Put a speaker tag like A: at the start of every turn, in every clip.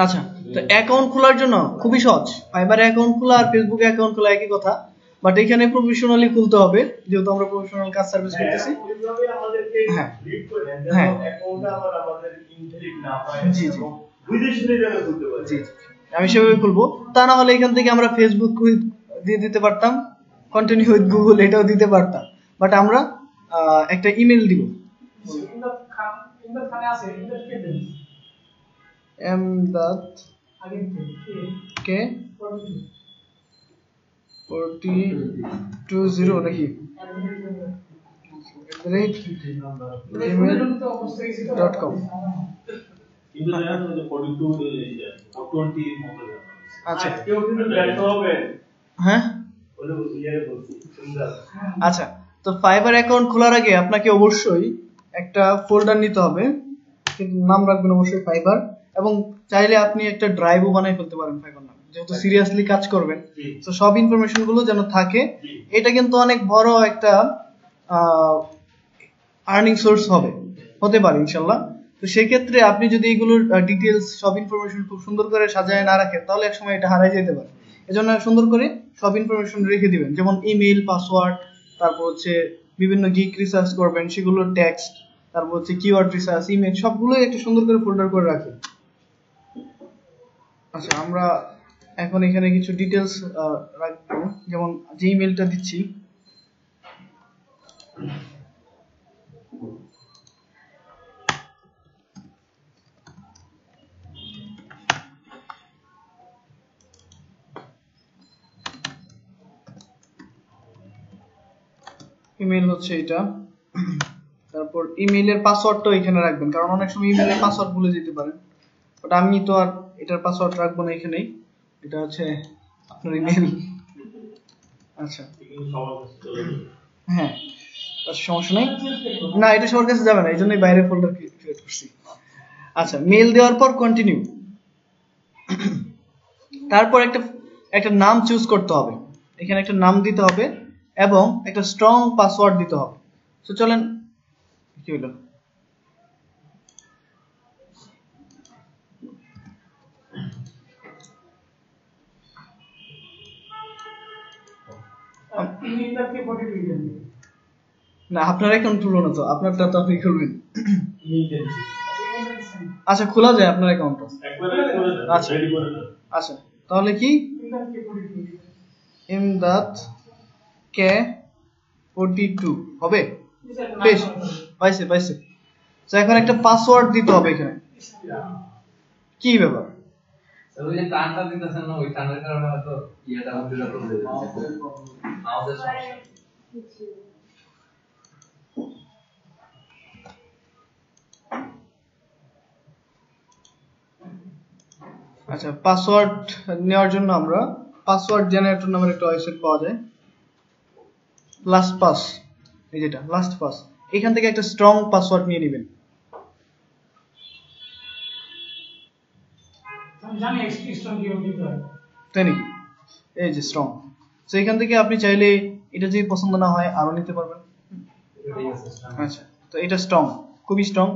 A: আচ্ছা, তো অ্যাকাউন্ট খোলার জন্য খুবই সহজ। ফাইবারে অ্যাকাউন্ট খোলা আর ফেসবুকে অ্যাকাউন্ট খোলা একই কথা, বাট এখানে প্রফেশনালি খুলতে হবে, যেহেতু আমরা প্রফেশনাল কাজ সার্ভিস করতেছি। হ্যাঁ হ্যাঁ জি জি, আমি সেভাবে খুলবো। তা না হলে এখান থেকে আমরা ফেসবুক দিয়ে দিতে পারতাম, কন্টিনিউ উইথ গুগল এটাও দিতে পারতাম, বাট আমরা একটা ইমেল দিব। এমদাদ কে 4020 নাকি gmail.com। আচ্ছা হ্যাঁ আচ্ছা, তো ফাইবার অ্যাকাউন্ট খোলার আগে আপনাকে অবশ্যই একটা ফোল্ডার নিতে হবে, নাম রাখবেন অবশ্যই ফাইবার, এবং চাইলে আপনি একটা ড্রাইভও বানাই ফেলতে পারেন ফাইবার নামে, যেহেতু সিরিয়াসলি কাজ করবেন, তো সব ইনফরমেশন গুলো যেন থাকে। এটা কিন্তু অনেক বড় একটা আর্নিং সোর্স হতে পারে ইনশাল্লাহ। তো সেই ক্ষেত্রে আপনি যদি এগুলোর ডিটেলস সব ইনফরমেশন খুব সুন্দর করে সাজায় না রাখেন, তাহলে একসময় এটা হারাই যেতে পারে। এজন্য সুন্দর করে সব ইনফরমেশন রেখে দিবেন, যেমন ইমেল, পাসওয়ার্ড, তারপর হচ্ছে বিভিন্ন গিগ রিসার্চ করবেন সেগুলোর টেক্সট, তারপর হচ্ছে কিওয়ার্ড রিসার্চ, ইমেজ, সবগুলোই একটু সুন্দর করে ফোল্ডার করে রাখেন। আচ্ছা, আমরা এখন এখানে কিছু ডিটেলস রাখবো, যেমন যে ইমেলটা দিচ্ছি, ইমেল হচ্ছে এটা। তারপর ইমেইলের পাসওয়ার্ডটাও এখানে রাখবেন, কারণ অনেক সময় ইমেইলের পাসওয়ার্ড ভুলে যেতে পারেন। বাট আমি তো আর এটার পাসওয়ার্ড রাখবো না এখানেই, এটা হচ্ছে আপনার ইমেল। আচ্ছা হ্যাঁ, সমস্যা নাই, না এটা সবার কাছে যাবে না, এই জন্যই বাইরে ফোল্ডার ক্রিয়েট করছি। আচ্ছা, মেল দেওয়ার পর কন্টিনিউ, তারপর একটা নাম চুজ করতে হবে, এখানে একটা নাম দিতে হবে এবং একটা স্ট্রং পাসওয়ার্ড দিতে হবে। তো চলেন, কি হলো, না আপনার অ্যাকাউন্ট খুলবো না, তো আপনারটা তো আপনি খুলবেন। আচ্ছা, খোলা যায় আপনার অ্যাকাউন্টটা? আচ্ছা আচ্ছা, তাহলে কি ইমদাদ কে 42 হবে? বেশ, পাইছে। তো এখন একটা পাসওয়ার্ড দিতে হবে এখানে। কি ব্যাপার,
B: ওই যে টানটা দিতেছেন না, ওই টানের কারণে হয়তো ইয়েটা কম্পিউটার করে দিচ্ছে। মাউসের সমস্যা।
A: আচ্ছা, পাসওয়ার্ড নেওয়ার জন্য আমরা পাসওয়ার্ড জেনারেটর নামের একটা ওয়েবসাইট পাওয়া যায়, লাস্ট পাস, এই যেটা লাস্ট পাস, এখান থেকে একটা স্ট্রং পাসওয়ার্ড নিয়ে নেবেন। তাই নাকি? এই যে স্ট্রং, তো এখান থেকে আপনি চাইলে এটা যদি পছন্দ না হয় আরো নিতে পারবেন। আচ্ছা, তো এটা স্ট্রং, খুবই স্ট্রং।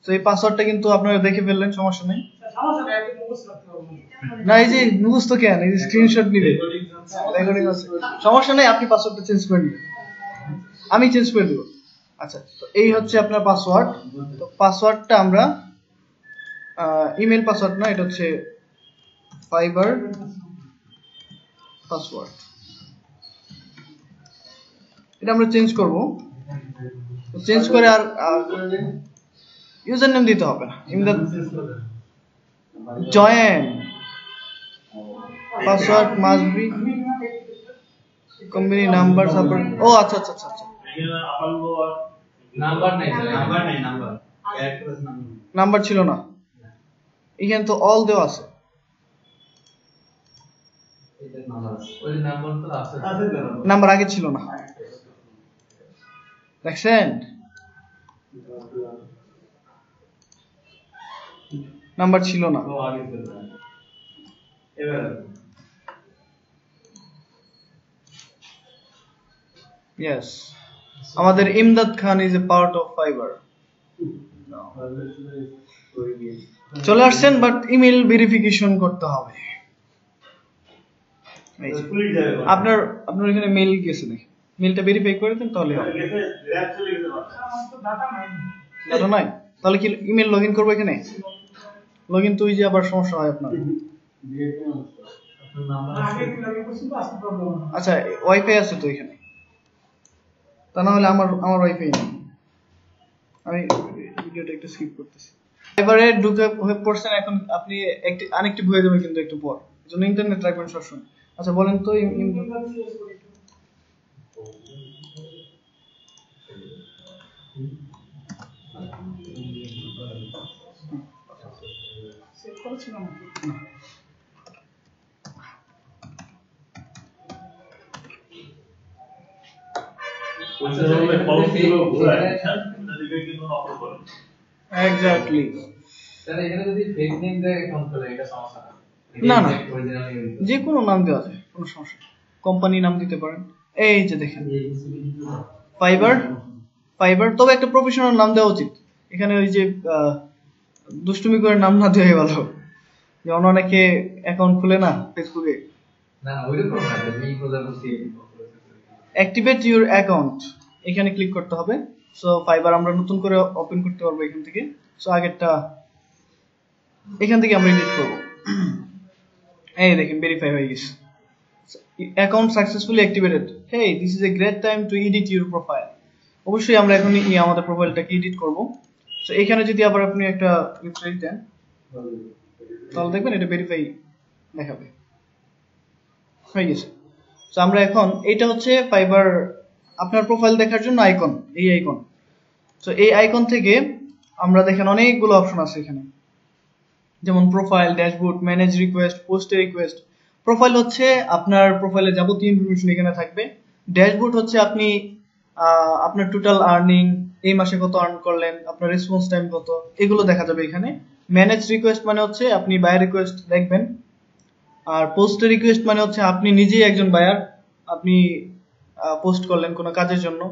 A: তো এই পাসওয়ার্ডটা কিন্তু আপনারা দেখে ফেললেন, সমস্যা নেই। না, এই যে মুখস্থ কেন, এই যে স্ক্রিনশট নিবে, রেকর্ডিং আছে, সমস্যা নেই, আপনি পাসওয়ার্ডটা চেঞ্জ করে নিবেন, আমি চেঞ্জ করে দেব। আচ্ছা, তো এই হচ্ছে আপনার পাসওয়ার্ড। তো পাসওয়ার্ডটা আমরা ইমেল পাসওয়ার্ড না, এটা হচ্ছে ফাইবার পাসওয়ার্ড, এটা আমরা চেঞ্জ করব। চেঞ্জ করে আর ইউজার নেম দিতে হবে না, Imdad join, password must be company number support. ও আচ্ছা, নাম্বার ছিল না, এখানে তো অল দেওয়া আছে। নাম্বার আগে ছিল না, দেখছেন, নাম্বার ছিল না। Yes, আমাদের ইমদাদ খান is a part of Fiverr. চলে আসছেন, বাট ইমেল ভেরিফিকেশন করতে হবে। আপনার আপনার এখানে মেইল গেছে নাকি? মেইলটা ভেরিফাই করে দেন তাহলে হবে। ডাটা নাই তাহলে কি ইমেল লগইন করব এখানে? লগইন তো ওই যে আবার সমস্যা হয় আপনার। আচ্ছা ওয়াইফাই আছে তো এখানে, তা না হলে আমার ওয়াইফাই নেই। আমি ভিডিওটা একটু স্কিপ করতেছি। এবারে ঢুকে হয়ে পড়ছেন, এখন আপনি আনএক্টিভ হয়ে যাবেন কিন্তু একটু পর, এজন্য ইন্টারনেট রাখবেন সবসময়। আচ্ছা বলেন তো এক্স্যাক্টলি
B: স্যার এখানে যদি ফেক নেম দেয় অ্যাকাউন্ট খোলে এটা সমস্যা
A: না না, যে কোনো নাম দেওয়া যায়, কোনো সমস্যা নেই। কোম্পানি নাম দিতে পারেন। এই যে দেখেন ফাইবার, তবে একটা প্রফেশনাল নাম দেওয়া উচিত। এখানে ওই যে দুষ্টুমি করে নাম না দেওয়াই ভালো, যেমন অনেকে অ্যাকাউন্ট খুলে না ফেসবুকে।
B: না ওইরকম না, এই প্রজাপতি
A: অ্যাক্টিভেট ইউর অ্যাকাউন্ট এখানে ক্লিক করতে হবে। সো ফাইবার আমরা নতুন করে ওপেন করতে পারবো এখান থেকে। সো আগেরটা এখান থেকে আমরা এডিট করব। এই দেখেন ভেরিফাই হয়ে গেছে, account successfully activated. Hey this is a great time to edit your profile. অবশ্যই আমরা এখন আমাদের প্রোফাইলটাকে এডিট করব। সো এখানে যদি আবার আপনি একটা রিফ্রেশ দেন তাহলে দেখবেন এটা ভেরিফাই দেখাবে, হয়ে গেছে। সো আমরা এখন এটা হচ্ছে ফাইবার আপনার প্রোফাইল দেখার জন্য আইকন, এই আইকন। সো এই আইকন থেকে আমরা দেখেন অনেকগুলো অপশন আছে এখানে, যেমন profile, dashboard, manage request, post request. Profile হচ্ছে আপনার প্রোফাইলে যাবতীয় ইনফরমেশন এখানে থাকবে। ড্যাশবোর্ড হচ্ছে আপনি আপনার টোটাল আর্নিং, এই মাসে কত আর্ন করলেন, আপনার রেসপন্স টাইম কত, এগুলো দেখা যাবে এখানে। ম্যানেজ রিকোয়েস্ট মানে হচ্ছে আপনি বায়ার রিকোয়েস্ট দেখবেন। আর পোস্ট রিকোয়েস্ট মানে হচ্ছে আপনি নিজেই একজন বায়ার, আপনি পোস্ট করলেন কোনো কাজের জন্য।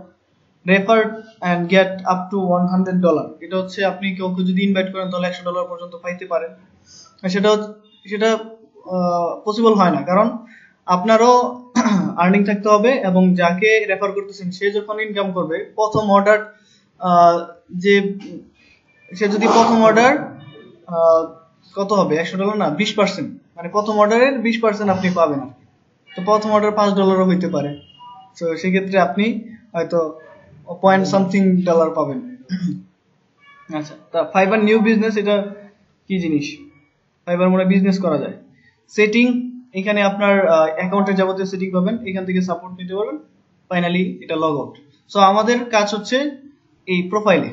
A: Refer and get up to $100, এটা হচ্ছে আপনি কাউকে যদি ইনভাইট করেন তাহলে $100 পর্যন্ত পাইতে পারেন। সেটা পসিবল হয় না, কারণ আপনারও আর্নিং থাকতে হবে, এবং যাকে রেফার করতেছেন সে যখন ইনকাম করবে প্রথম অর্ডার, যে সে যদি প্রথম অর্ডার কত হবে, $100 না 20%, মানে প্রথম অর্ডারের 20% আপনি পাবেন। তো প্রথম অর্ডার $5 হইতে পারে। তো সেক্ষেত্রে আপনি হয়তো $0.something পাবেন। আচ্ছা, তা ফাইবার নিউ বিজনেস এটা কি জিনিস? ফাইবার মনে বিজনেস করা যায়। সেটিং, এখানে আপনার অ্যাকাউন্টের যাবতীয় সেটিং পাবেন, এখান থেকে সাপোর্ট নিতে পারবেন। ফাইনালি এটা লগ আউট। সো আমাদের কাজ হচ্ছে এই প্রোফাইলে।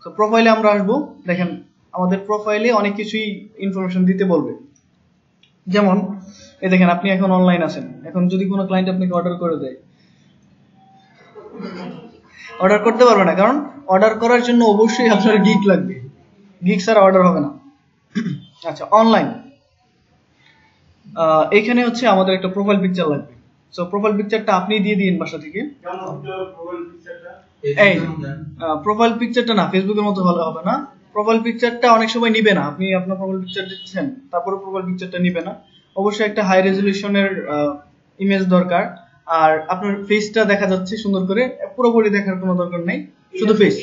A: তো প্রোফাইলে আমরা আসবো, দেখেন আমাদের প্রোফাইলে অনেক কিছুই ইনফরমেশন দিতে বলবে। যেমন এই দেখেন আপনি এখন অনলাইন আছেন, এখন যদি কোনো ক্লায়েন্ট আপনাকে অর্ডার করে দেয়, অর্ডার করতে পারবে না, কারণ অর্ডার করার জন্য অবশ্যই আপনার গিগ লাগবে, গিগ ছাড়া অর্ডার হবে না। আচ্ছা, অনলাইন এখানে হচ্ছে আমাদের একটা প্রোফাইল পিকচার লাগবে। সো প্রোফাইল পিকচারটা আপনি দিয়ে দিন বাসা থেকে। এই প্রোফাইল পিকচারটা না ফেসবুকের মতো ভালো হবে না, প্রোফাইল পিকচারটা অনেক সময় নিবে না। আপনি আপনার প্রোফাইল পিকচার দিচ্ছেন, তারপরে প্রোফাইল পিকচারটা নিবে না। অবশ্যই একটা হাই রেজলিউশনের ইমেজ দরকার, আর আপনার ফেসটা দেখা যাচ্ছে সুন্দর করে, পুরোপুরি দেখার কোনো দরকার নেই, শুধু ফেস।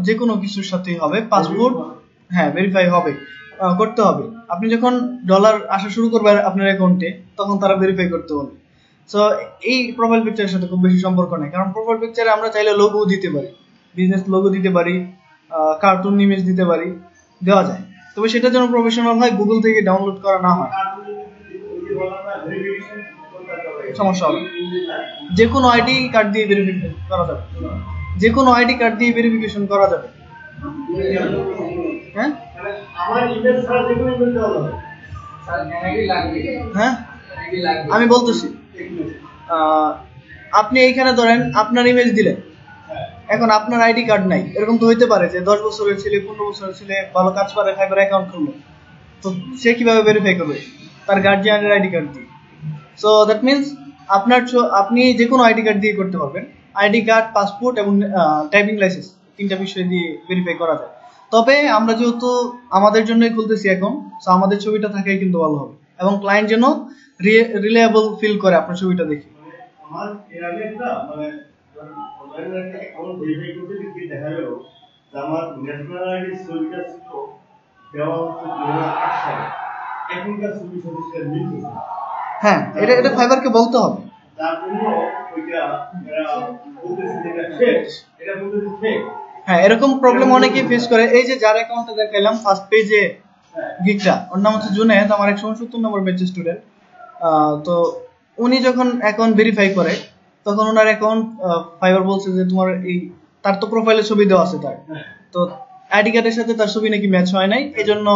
A: যে কোনো কিছুর সাথেই হবে, পাসপোর্ট হ্যাঁ ভেরিফাই হবে, করতে হবে। আপনি যখন ডলার আসা শুরু করবেন আপনার অ্যাকাউন্টে, তখন তারা ভেরিফাই করতে বলবে। সো এই প্রোফাইল পিকচারের সাথে খুব বেশি সম্পর্ক নেই, কারণ প্রোফাইল পিকচারে আমরা চাইলে লোগো দিতে পারি, বিজনেস লোগো দিতে পারি, কার্টুন ইমেজ দিতে পারি, দেওয়া যায়। তবে সেটা যেন প্রফেশনাল হয়, গুগল থেকে ডাউনলোড করা না হয়, সমস্যা হবে। যে কোনো আইডি কার্ড দিয়ে ভেরিফিকেশন করা যাবে, যে কোনো আইডি কার্ড দিয়ে ভেরিফিকেশন করা যাবে। হ্যাঁ হ্যাঁ আমি বলতেছি, আপনি এইখানে ধরেন আপনার ইমেজ দিলেন, এখন আপনার আইডি কার্ড নাই, এরকম তো হইতে পারে যে 10 বছরের ছেলে, 15 বছরের ছেলে ভালো কাজ পারে, ফাইবার অ্যাকাউন্ট খুললো, তো সে কিভাবে ভেরিফাই করবে? তার গার্জিয়ানের আইডি কার্ড দিয়ে। সো দ্যাট মিনস আপনি যে কোনো আইডি কার্ড দিয়ে করতে পারবেন। আইডি কার্ড, পাসপোর্ট এবং টাইপিং লাইসেন্স তিনটা বিষয় দিয়ে ভেরিফাই করা যায়। তবে আমরা যেহেতু আমাদের জন্যই খুলতেছি এখন, তো আমাদের ছবিটা থাকাই কিন্তু ভালো হবে এবং ক্লায়েন্ট যেন রিলায়েবল ফিল করে আপনার ছবিটা দেখে।
C: আমার এর আগে একটা মানে অনলাইনে একটা অ্যাকাউন্ট ভেরিফাই করতে গিয়ে দেখা গেল যে আমার ন্যাশনাল আইডি ছবিটা ছিল দেওয়া হচ্ছে 2008 সালে, এখনকার ছবির সাথে সেটা মিলতেছে।
A: হ্যাঁ, এটা ফাইবারকে বলতে হবে।
C: তার জন্য ওইটা এরা বলতেছে যে এটা ফেক, এটা বলতেছে ফেক।
A: হ্যাঁ, এরকম প্রবলেম অনেকেই ফেস করে। এই যে যার অ্যাকাউন্টে দেখাইলাম ফার্স্ট পেজে গিকটা, ওর নাম হচ্ছে জুনেদ, আমার 169 নম্বর ব্যাচের স্টুডেন্ট। তো উনি যখন অ্যাকাউন্ট ভেরিফাই করে তখন ওনার অ্যাকাউন্ট ফাইবার বলছে যে তোমার এই, তার তো প্রোফাইলে ছবি দেওয়া আছে তার, তো আইডি কার্ডের সাথে তার ছবি নাকি ম্যাচ হয় নাই, এজন্য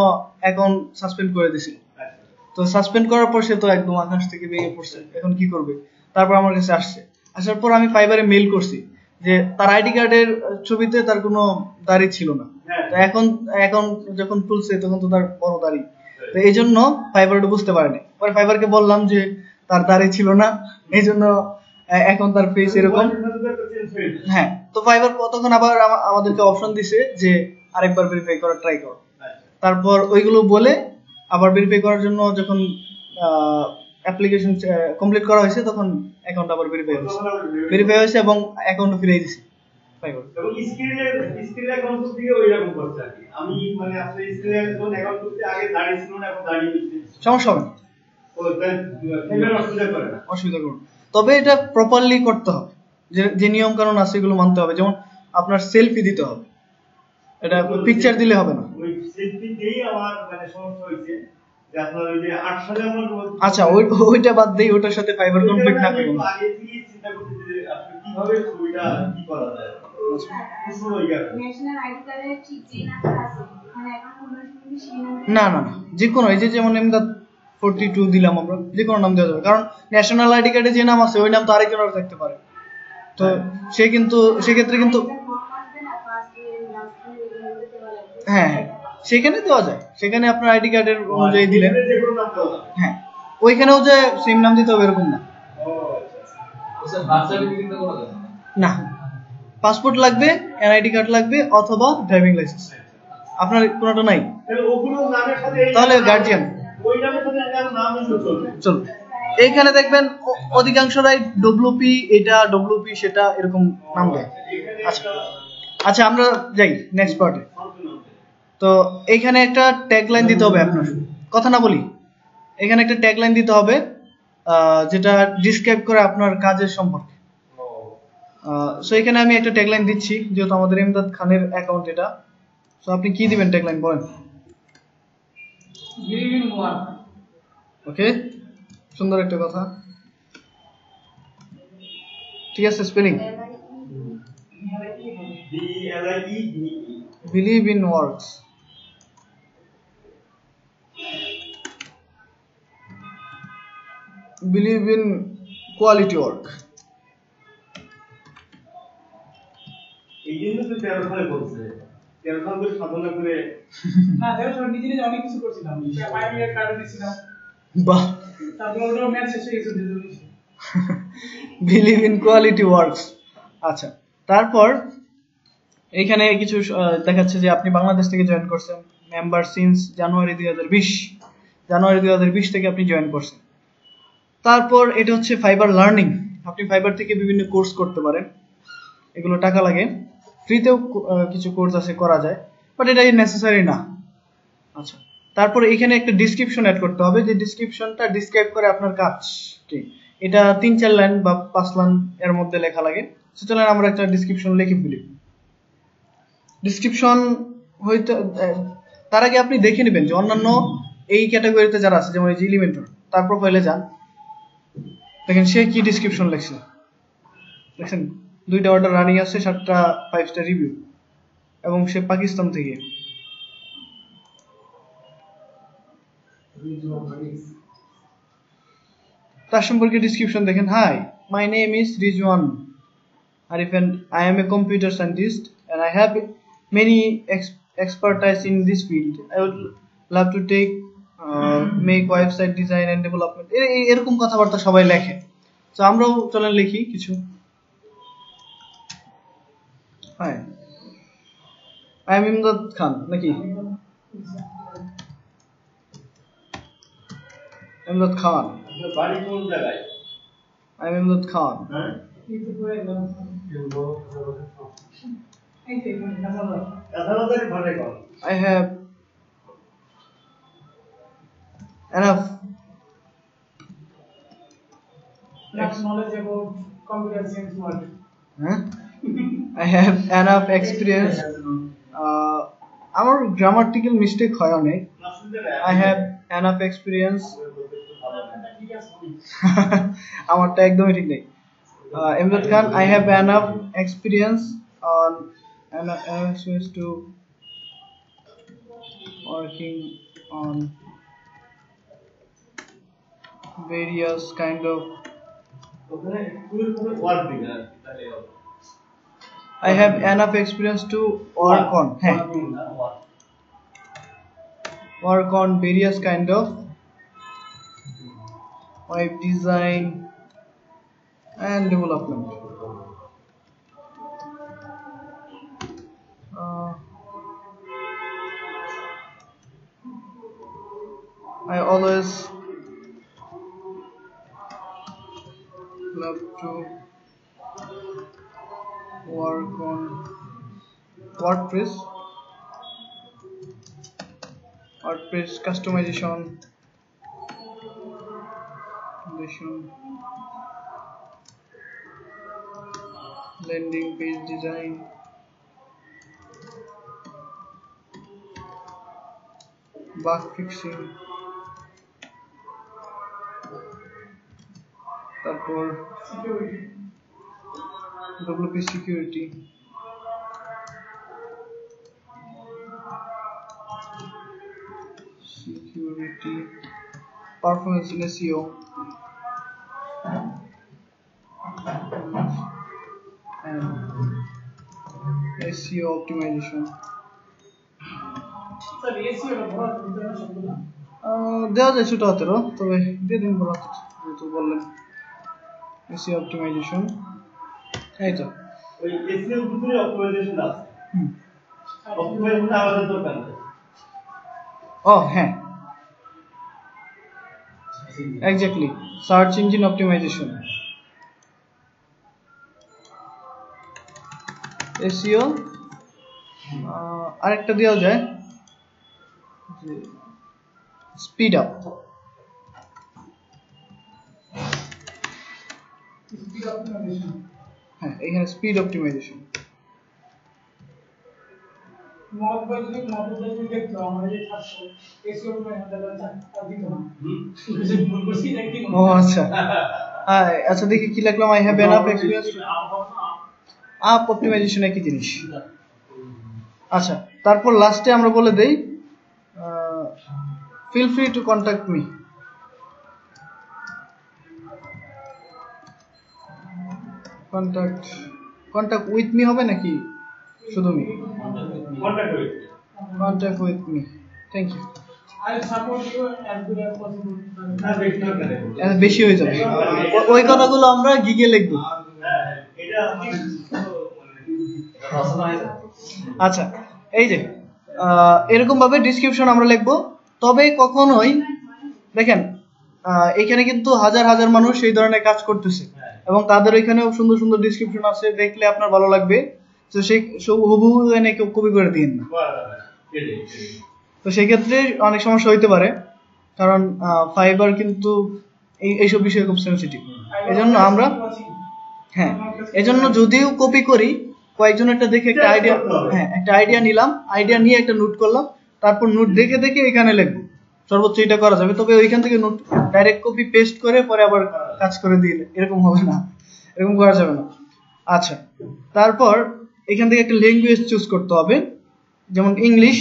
A: অ্যাকাউন্ট সাসপেন্ড করে দিয়েছিল। তো সাসপেন্ড করার পর সে তো একদম আকাশ থেকে ভেঙে পড়ছে, এখন কি করবে। তারপর আমার কাছে আসার পর আমি ফাইবারে মেইল করছি যে তার আইডি কার্ডের ছবিতে তার কোনো দাড়ি ছিল না, তো এখন যখন তুলছে তখন তো তার বড় দাড়ি, তো এই জন্য ফাইবার ওটা বুঝতে পারেনি। পরে ফাইবারকে বললাম যে তার দাড়ি ছিল না, এই জন্য এখন তার ফেস এরকম। হ্যাঁ, তো ফাইবার তখন আবার আমাদেরকে অপশন দিছে যে আরেকবার ভেরিফাই করার ট্রাই করো। তারপর ওইগুলো বলে আবার ভেরিফাই করার জন্য যখন অ্যাপ্লিকেশন কমপ্লিট করা হয়েছে তখন অ্যাকাউন্ট আবার ভেরিফাই হয়েছে এবং অ্যাকাউন্ট ফিরিয়ে দিয়েছে ফাইবার।
C: এবং স্ক্রিনে অ্যাকাউন্ট করতে গিয়ে ওইরকম করছে আর কি। আমি মানে আসলে স্ক্রিনে অ্যাকাউন্ট করতে আগে দাঁড়িয়ে ছিল না, এখন দাঁড়িয়ে হয়েছে,
A: সমস্যা হবে না,
C: অসুবিধা করে না।
A: তবে এটা প্রপারলি করতে হবে, যে নিয়ম কানুন আছে এগুলো মানতে হবে। যেমন আপনার সেলফি দিতে হবে, এটা পিকচার দিলে হবে না।
C: ওই সেলফি দিয়েই আমার মানে সমস্যা হয়েছে যে আপনার ওই যে 8 সালে আমার।
A: আচ্ছা, ওইটা বাদ দেই, ওটার সাথে ফাইবার কমপ্লিট না করুন।
C: আগে থেকে চিন্তা করতে যে আপনি কিভাবে ছবিটা কি করা যায়।
D: ন্যাশনাল আইডি কার্ডে ঠিক যে নাম্বার আছে মানে এখন কোন সেই নাম্বার
A: না, যে কোনো, এই যে যেমন এমদাদ 42 দিলাম আমরা, যে কোনো নাম দেওয়া যাবে, কারণ ন্যাশনাল আইডি কার্ডে যে নাম আছে ওই নাম তো আরেকজনের থাকতে পারে, তো সে কিন্তু সেক্ষেত্রে কিন্তু হ্যাঁ সেখানে দেওয়া যায়, সেখানে আপনার আইডি কার্ডের অনুযায়ী দিলেন। হ্যাঁ, ওইখানেও যে সেম নাম দিতে হবে এরকম না। না, পাসপোর্ট লাগবে, এনআইডি কার্ড লাগবে অথবা ড্রাইভিং লাইসেন্স। আপনার কোনোটা নাই তাহলে গার্জিয়ান চলবে। এইখানে দেখবেন অধিকাংশরাই ডব্লিউপি, এটা ডব্লিউপি সেটা এরকম নাম দেয়। আচ্ছা আমরা যাই নেক্সট পার্টে। তো এইখানে একটা ট্যাগলাইন দিতে হবে, আপনার কথা না বলি, এখানে একটা ট্যাগলাইন দিতে হবে যেটা ডিসক্রাইব করে আপনার কাজের সম্পর্কে। সো এখানে আমি একটা ট্যাগলাইন দিচ্ছি, যেহেতু আমাদের ইমদাদ খানের অ্যাকাউন্ট এটা। সো আপনি কি দিবেন ট্যাগলাইন বলেন? ওকে, সুন্দর একটা কথা, ঠিক আছে। Spelling believe in works. Believe in quality work.
C: এই জন্য তো 13 সালে বলছে, 13 সাল ধরে সাধনা করে।
E: না 13 সালে নিজে নিজে অনেক কিছু করছিলাম, পাইনিয়ার কার্ড দিছিলাম।
A: বাহ,
E: তারপর ওটা ম্যাচ শেষ হয়ে গেছে।
A: Believe in quality works। আচ্ছা, তারপর এখানে কিছু দেখাচ্ছে যে আপনি বাংলাদেশ থেকে জয়েন করছেন, মেম্বার সিন্স জানুয়ারি 2020 থেকে আপনি জয়েন করছেন। তারপর এটা হচ্ছে ফাইবার লার্নিং, আপনি ফাইবার থেকে বিভিন্ন কোর্স করতে পারেন, এগুলো টাকা লাগে, ফ্রিতেও কিছু কোর্স আছে করা যায়, বাট এটা নেসেসারি না। আচ্ছা, তারপর এখানে একটা ডিসক্রিপশন অ্যাড করতে হবে, যে ডিসক্রিপশনটা ডিসক্রাইব করে আপনার কাজ কি। এটা 3-4 লাইন বা 5 লাইন এর মধ্যে লেখা লাগে। সুতরাং আমরা একটা ডিসক্রিপশন লিখে ফেলি। ডিসক্রিপশন হয়তো তার আগে আপনি দেখে নেবেন যে অন্যান্য এই ক্যাটাগরিতে যারা আছে, যেমন এই যে এলিমেন্টর, তার প্রোফাইলে যান, দেখেন সে কি ডিসক্রিপশন লিখছে। দেখেন 2টা অর্ডার রানিং আছে, 7টা 5 স্টার রিভিউ, এবং সে পাকিস্তান থেকে। তার সম্পর্কে ডিসক্রিপশন দেখেন, hi my name is Rizwan Arif and I am a computer scientist and I have many expertise in this field. I would love to make website design and development. এরকম কথাবার্তা সবাই লেখে, তো আমরাও চলেন লিখি কিছু। হাই আই এম ইমদাদ খান নাকি ইমদাদ খান
C: আপনার বাড়ি কোন জায়গায়?
A: আই এম ইমদাদ খান
C: হ্যাঁ?
E: কিন্তু পরে গেলাম এই যে এখানে কাঁচাবাজার।
C: কাঁচাবাজারে ঘরে কোন?
A: I have enough
E: Enough knowledge about computer science world.
A: huh? I have enough experience আমার গ্রামাটিক্যাল মিস্টেক হয় অনেক I have enough experience
E: ঠিক আছে
A: আমারটা একদমই ঠিক নেই ইমদাদ খান I have enough experience on experience to working on various kind of
C: ওখানে স্কুলের পরে ওয়ার্ক দিবেন তাহলে
A: I have enough experience to work on work on various kind of web design and development. I always love to work on WordPress customization, landing page design, bug fixing, তারপর
E: security
A: WP security, performance in SEO, and SEO optimization.
E: Sir AC হলো বড় ভিতরে সবগুলো
A: দেওয়া যায় ছোট হাতেরও তবে দিয়ে দিন বড় হাতের যেহেতু বললেন SEO optimization এই তো
C: ওই এসইও ভিতরে অপটিমাইজেশন আছে
A: হুম
C: অপটিমাইজেশন আমাদের দরকার নেই
A: ও হ্যাঁ exactly search engine optimization SEO আরেকটা দেওয়া যায় স্পিড আপ
E: স্পিড অপটিমাইজেশন
A: হ্যাঁ এখানে স্পিড অপটিমাইজেশন
E: মত বলতে দেখতো আমরা যে থাকতো এসি অপটিমাইজেশন আর দিত না ভুল করছি দেখি
A: ও আচ্ছা আচ্ছা দেখি কি লিখলাম I have enough experience up optimization একই জিনিস আচ্ছা তারপর লাস্টে আমরা বলে দেই feel free to contact me contact with me হবে নাকি শুধু me contact with me thank you
E: I support you as good as possible.
C: না বেশি দরকার নেই
A: বেশি হয়ে যাবে ওই কথাগুলো আমরা গিগে লিখবো
C: এটা
B: রচনা হয়েছে
A: আচ্ছা এই যে এরকম ভাবে ডেসক্রিপশন আমরা লিখবো তবে কখনোই দেখেন এখানে কিন্তু হাজার হাজার মানুষ এই ধরনের কাজ করতেছে এবং তাদের এখানেও সুন্দর সুন্দর ডেসক্রিপশন আছে দেখলে আপনার ভালো লাগবে তো সেই হুবহু এনে কেউ কপি করে দিন না তো সেই ক্ষেত্রে অনেক সমস্যা হইতে পারে কারণ ফাইবার কিন্তু এইসব বিষয়ে খুব সেনসিটিভ এজন্য আমরা হ্যাঁ এজন্য যদিও কপি করি কয়েকজন একটা দেখে একটা আইডিয়া একটা আইডিয়া নিলাম আইডিয়া নিয়ে একটা নোট করলাম তারপর নোট দেখে দেখে এখানে লিখবো সর্বোচ্চ এটা করা যাবে তবে ওইখান থেকে নোট ডাইরেক্ট কপি পেস্ট করে পরে আবার কাজ করে দিলে এরকম হবে না এরকম করা যাবে না আচ্ছা তারপর এখান থেকে একটা ল্যাঙ্গুয়েজ চুজ করতে হবে যেমন ইংলিশ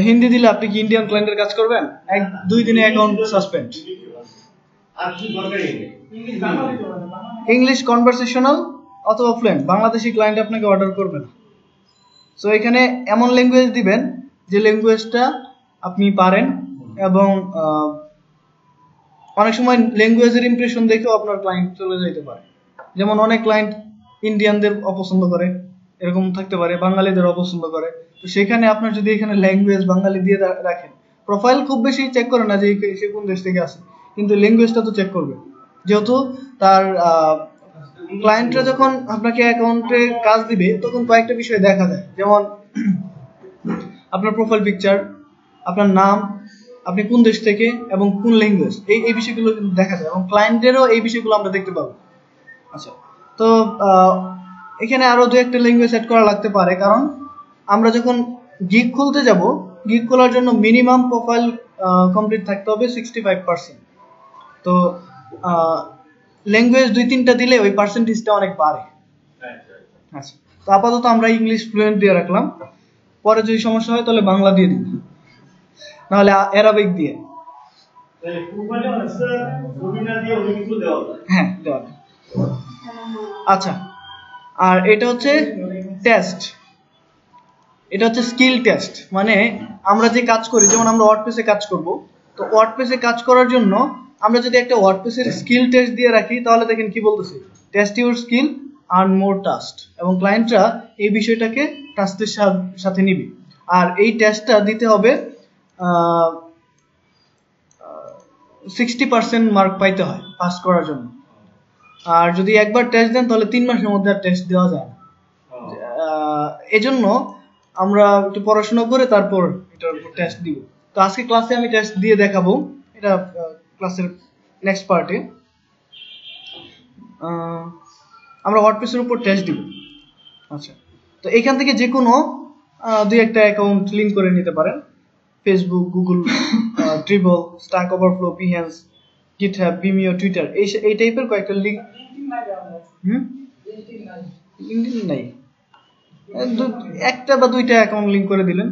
A: হিন্দি দিলে আপনি কি ইন্ডিয়ান ক্লায়েন্টের কাজ করবেন 2 দিনে অ্যাকাউন্ট সাসপেন্ড
C: আর কি দরকারই নেই
E: ইংলিশ বাংলা দিতে পারে বাংলা
A: ইংলিশ কনভারসেশনাল অথবা ফ্লুয়েন্ট বাংলাদেশি ক্লায়েন্ট আপনাকে অর্ডার করবে না সো এখানে এমন ল্যাঙ্গুয়েজ দিবেন যে ল্যাঙ্গুয়েজটা আপনি পারেন এবং অনেক সময় ল্যাঙ্গুয়েজের ইমপ্রেশন দেখেও আপনার ক্লায়েন্ট চলে যেতে পারে যেমন অনেক ক্লায়েন্ট ইন্ডিয়ানদের অপছন্দ করে এরকম থাকতে পারে, বাঙালিদের অপছন্দ করে। তো সেখানে আপনার যদি এখানে ল্যাঙ্গুয়েজ বাঙালি দিয়ে রাখেন, প্রোফাইল খুব বেশি চেক করে না যে সে কোন দেশ থেকে আসে, কিন্তু ল্যাঙ্গুয়েজটা তো চেক করবে, যেহেতু তার ক্লায়েন্টরা যখন আপনাকে অ্যাকাউন্টে কাজ দিবে তখন কয়েকটা বিষয় দেখা যায়, যেমন আপনার প্রোফাইল পিকচার, আপনার নাম, আপনি কোন দেশ থেকে এবং কোন ল্যাঙ্গুয়েজ, এই বিষয়গুলো কিন্তু দেখা যায়, এবং ক্লায়েন্টেরও এই বিষয়গুলো আমরা দেখতে পাবো। আচ্ছা, তো এখানে আরো দু একটা ল্যাঙ্গুয়েজ সেট করা লাগতে পারে, কারণ আমরা যখন গিগ খুলতে যাব, গিগ খোলার জন্য মিনিমাম প্রোফাইল কমপ্লিট থাকতে হবে 65%। তো ল্যাঙ্গুয়েজ 2-3টা দিলে ওই পার্সেন্টেজটা অনেক বাড়ে। আচ্ছা, তো আপাতত আমরা ইংলিশ ফ্লুয়েন্ট দিয়ে রাখলাম, পরে যদি সমস্যা হয় তাহলে বাংলা দিয়ে দিই, নাহলে অ্যারাবিক দিয়ে। হ্যাঁ, দেওয়া যায়। আচ্ছা, আর এটা হচ্ছে টেস্ট, এটা হচ্ছে স্কিল টেস্ট। মানে আমরা যে কাজ করি, যেমন আমরা ওয়ার্ডপ্রেসে কাজ করব, তো ওয়ার্ডপ্রেসে কাজ করার জন্য আমরা যদি একটা ওয়ার্ডপ্রেসের স্কিল টেস্ট দিয়ে রাখি, তাহলে দেখেন কি বলতেছে, test your skill earn more task, এবং ক্লায়েন্টরা এই বিষয়টাকে টাস্কের সাথে নিবে। আর এই টেস্টটা দিতে হবে 60% মার্ক পাইতে হয় পাস করার জন্য। আর যদি একবার টেস্ট দেন তাহলে 3 মাসের মধ্যে আর টেস্ট দেওয়া যায় না। এজন্য আমরা একটু পড়াশোনা করে তারপর এটার উপর টেস্ট দিব। তো আজকে ক্লাসে আমি টেস্ট দিয়ে দেখাবো, এটা ক্লাসের নেক্সট পার্টে আমরা ওয়ার্ডপ্রেসের উপর টেস্ট দিব। আচ্ছা, তো এখান থেকে যে কোনো দুই একটা অ্যাকাউন্ট লিংক করে নিতে পারেন, Facebook, Google, dribble, stack overflow, Behance, GitHub, Vimeo, Twitter, এই টাইপের কয়েকটা লিংক। লিঙ্কডইন নাই, একটা বা দুইটা অ্যাকাউন্ট লিংক করে দিলেন,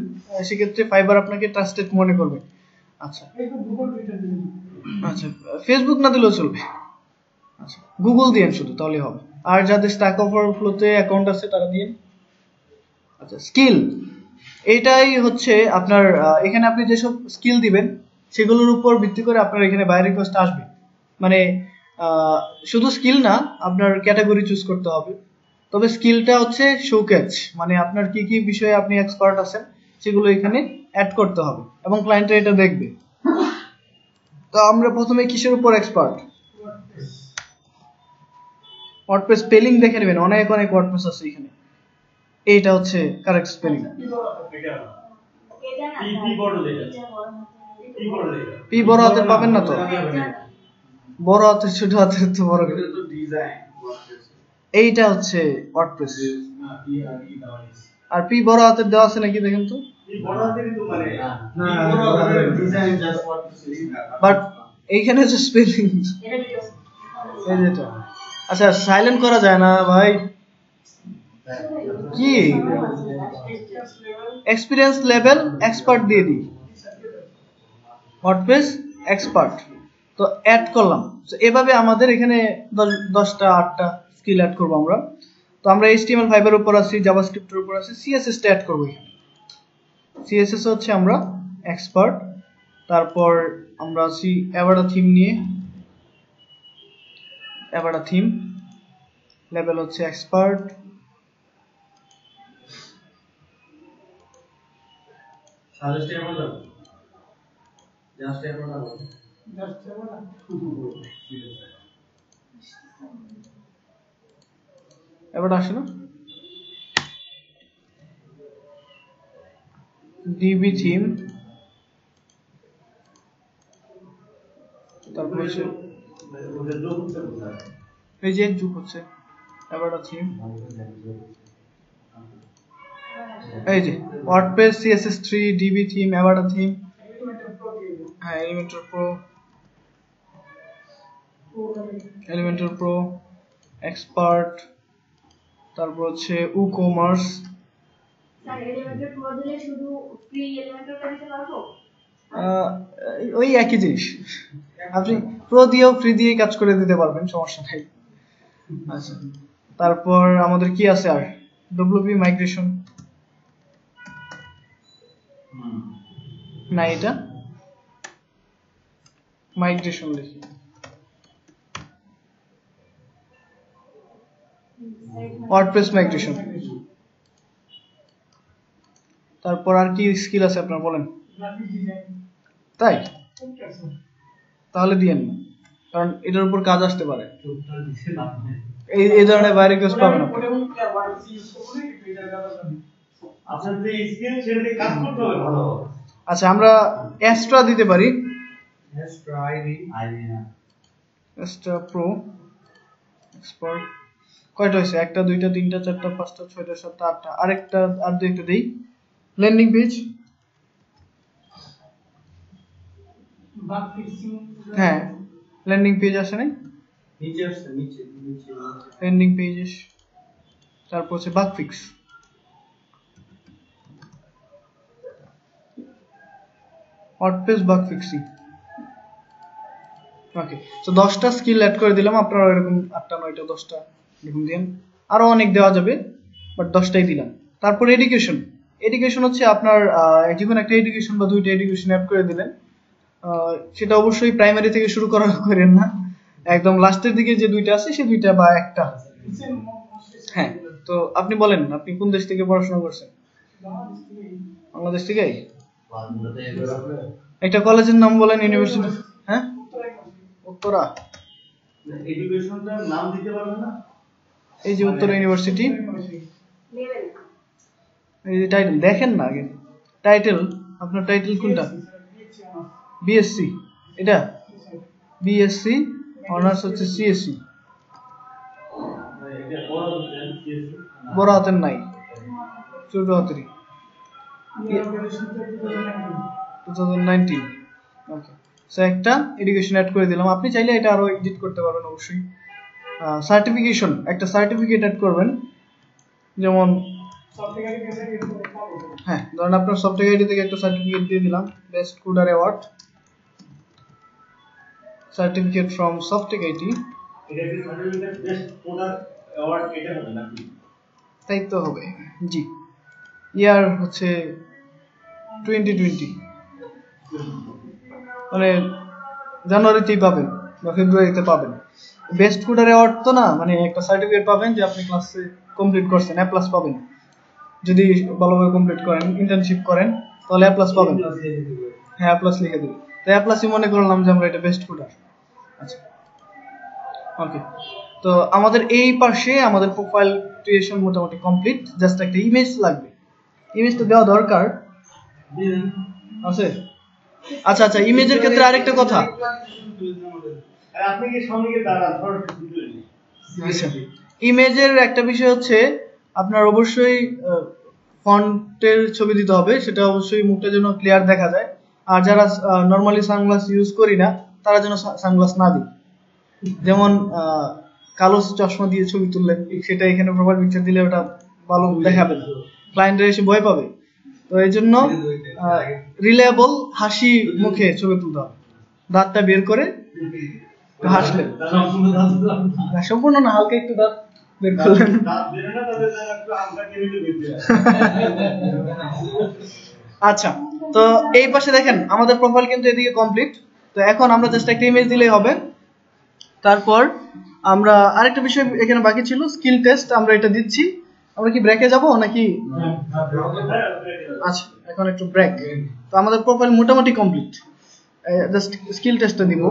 A: সেক্ষেত্রে ফাইবার আপনাকে ট্রাস্টেড মনে করবে। আচ্ছা আচ্ছা, ফেসবুক না দিলেও চলবে। আচ্ছা, গুগল দিয়েন শুধু, তাহলে হবে। আর যাদের স্ট্যাক ওভারফ্লোতে অ্যাকাউন্ট আছে তারা দিয়েন। আচ্ছা, স্কিল, এটাই হচ্ছে আপনার, এখানে আপনি যেসব স্কিল দিবেন সেগুলোর উপর ভিত্তি করে আপনার এখানে বাই রিকোয়েস্ট আসবে। মানে শুধু স্কিল না, আপনার ক্যাটাগরি চুজ করতে হবে। তবে স্কিলটা হচ্ছে শোকেজ, মানে আপনার কি কি বিষয়ে আপনি এক্সপার্ট আছেন সেগুলো এখানে অ্যাড করতে হবে, এবং ক্লায়েন্ট এটা দেখবে। তো আমরা প্রথমে কিসের উপর এক্সপার্ট? ওয়ার্ডপ্রেস স্পেলিং দেখে নেবেন, অনেক অনেক ওয়ার্ডপ্রেস আছে এখানে। এইটা হচ্ছে কারেক্ট স্পেলিং। পি বড় হাতের পাবেন না তো, বড় হাতের ছোট হাতের তো বড়। এইটা হচ্ছে ওয়ার্ডপ্রেস, আর পি বড় হাতের দেওয়া আছে নাকি দেখেন তো। বাট এইখানে হচ্ছে স্পেলিং, এই যেটা। আচ্ছা, সাইলেন্ট করা যায় না ভাই, কি এক্সপিরিয়েন্স লেভেল এক্সপার্ট দিয়ে দিই, ওয়ার্ডপ্রেস এক্সপার্ট। তো অ্যাড করলাম। তো এভাবে আমাদের এখানে 10টা 8টা স্কিল অ্যাড করব আমরা। তো আমরা HTML ফাইবার উপর আছি, জাভাস্ক্রিপ্টের উপর আছি, CSS টা অ্যাড করব এখানে। CSS হচ্ছে আমরা এক্সপার্ট। তারপর আমরা আছি অ্যাভাডা থিম নিয়ে, অ্যাভাডা থিম লেভেল হচ্ছে এক্সপার্ট। এবার আসে না ডিবি থিম, তারপর হচ্ছে এই যে যুগ হচ্ছে এবার থিম, এই যে WordPress CSS3 DB theme Avada theme, হ্যাঁ এলিমেন্টর প্রো এক্সপার্ট, তারপর হচ্ছে WooCommerce। ওই একই জিনিস, আপনি প্রো দিয়েও ফ্রি দিয়ে কাজ করে দিতে পারবেন, সমস্যা নাই। আচ্ছা, তারপর আমাদের কি আছে আর, WP মাইগ্রেশন না, এটা মাইগ্রেশন লিখি। ওয়ার্ডপ্রেস মাইগ্রেশন, তারপর আর কি স্কিল আছে আপনার বলেন?
E: গ্রাফিক ডিজাইন
A: তাই
E: ওকে স্যার
A: তাহলে দিয়েন না, কারণ এটার উপর কাজ আসতে পারে।
B: চোখটা দিছে না
A: এই ধরনের বাইরে রিকোয়েস্ট পাবেন আপনি।
E: ওটা কি আবার ইউজ করব না এটা দাদা জানি
C: আপনার যে স্কিল সেটা কাজ করতে হবে ভালো।
A: আচ্ছা আমরা এক্সট্রা দিতে পারি,
B: এক্সট্রা আইডি না
A: এক্সট্রা প্রো এক্সপার্ট। কয়টা হয়েছে? 1 2 3 4 5 6 7 8টা, আরেকটা আর দুই একটা দেই। ল্যান্ডিং পেজ,
E: বাগ ফিক্সিং
A: হ্যাঁ ল্যান্ডিং পেজ আসে নাই,
B: নিচে আসছে নিচে
A: ল্যান্ডিং পেজেস, তারপর হচ্ছে bug fix. WordPress bug fixing. Okay, তো 10টা স্কিল অ্যাড করে দিলাম, আপনারা এরকম 8টা 9টা 10টা এরকম দেন, আরো অনেক দেওয়া যাবে, বাট 10টাই দিলাম। তারপর এডুকেশন। এডুকেশন হচ্ছে আপনার যে কোনো একটা এডুকেশন বা দুইটা এডুকেশন অ্যাড করে দিলেন। সেটা অবশ্যই প্রাইমারি থেকে শুরু করেন না, একদম লাস্টের দিকে যে দুইটা আছে সেই দুইটা বা একটা। হ্যাঁ, তো আপনি বলেন আপনি কোন দেশ থেকে পড়াশোনা করছেন? বাংলাদেশ থেকে। একটা কলেজের নাম বলেন, ইউনিভার্সিটি। হ্যাঁ, উত্তরা।
C: এডুকেশনটার নাম দিতে পারবেন না?
A: এই যে উত্তরা ইউনিভার্সিটি,
D: লেভেল
A: এই যে টাইটেল দেখেন না আগে, টাইটেল আপনার টাইটেল কোনটা? বিএসসি, এটা বিএসসি অনার্স হচ্ছে সিএসসি,
C: এটা বড় হচ্ছে সিএসসি
A: বড় হাতের নাই, ছোট হাতেরই। 2019। ওকে, সো একটা এডুকেশন অ্যাড করে দিলাম। আপনি চাইলে এটা আরো এডিট করতে পারবেন অবশ্যই। সার্টিফিকেশন, একটা সার্টিফিকেট অ্যাড করবেন, যেমন
E: সফটওয়্যার কেসে গেট করে পাবো
A: হ্যাঁ ধরেন আপনার সফটওয়্যার আইডি থেকে একটা সার্টিফিকেট দিয়ে দিলাম, best coder award, certificate from Softtech IT.
C: এটা কি সার্টিফিকেট বেস্ট কোডার অ্যাওয়ার্ড এটা হবে নাকি?
A: তাই তো হবে, জি। ইয়ার হচ্ছে 2020, মানে জানুয়ারিতেই পাবেন বা ফেব্রুয়ারিতে পাবেন। বেস্ট কোডার অ্যাওয়ার্ড তো না, মানে একটা সার্টিফিকেট পাবেন যে আপনি ক্লাসে কমপ্লিট করছেন, এ প্লাস পাবেন। যদি ভালোভাবে কমপ্লিট করেন, ইন্টার্নশিপ করেন, তাহলে এ প্লাস পাবেন। হ্যাঁ, এ প্লাস লিখে দেবেন। তো এ প্লাসই মনে করলাম যে আমরা এটা বেস্ট কোডার। আচ্ছা, ওকে, তো আমাদের এই পাশে আমাদের প্রোফাইল ক্রিয়েশন মোটামুটি কমপ্লিট। জাস্ট একটা ইমেজ লাগবে, ইমেজটা দেওয়া দরকার আছে। আচ্ছা আচ্ছা, ইমেজের ক্ষেত্রে আরেকটা কথা।
C: আর আপনি কি সঙ্গে দাঁড়ান সরাসরি ভিডিও নিয়ে?
A: আচ্ছা, ইমেজের একটা বিষয় হচ্ছে আপনার অবশ্যই ফন্টের ছবি দিতে হবে, সেটা অবশ্যই মুখটা যেন ক্লিয়ার দেখা যায়। আর যারা নরমালি সানগ্লাস ইউজ করি না, তারা যেন সানগ্লাস না দিই। যেমন কালো চশমা দিয়ে ছবি তুললেন, সেটা এখানে প্রোফাইল পিকচার দিলে ওটা ভালো দেখাবে না, ক্লায়েন্টরা এসে ভয় পাবে। তো এই জন্য রিলায়েবল হাসি মুখে ছবি তুলতে হবে, দাঁতটা বের করে একটু হাসলেন, না সম্পূর্ণ না, হালকা একটু দাঁত বের করলেন।
C: দাঁত বেরো না, তাদের যেন একটু হালকা কেমিতে বেরোতে হয়।
A: আচ্ছা, তো এই পাশে দেখেন আমাদের প্রোফাইল কিন্তু এদিকে কমপ্লিট। তো এখন আমরা জাস্ট একটা ইমেজ দিলেই হবে। তারপর আমরা আরেকটা বিষয় এখানে বাকি ছিল, স্কিল টেস্ট। আমরা এটা দিচ্ছি। আমরা কি ব্রেকে যাব নাকি? আচ্ছা, এখন একটু ব্রেক। তো আমাদের প্রোফাইল মোটামুটি কমপ্লিট, জাস্ট স্কিল টেস্টটা দিব।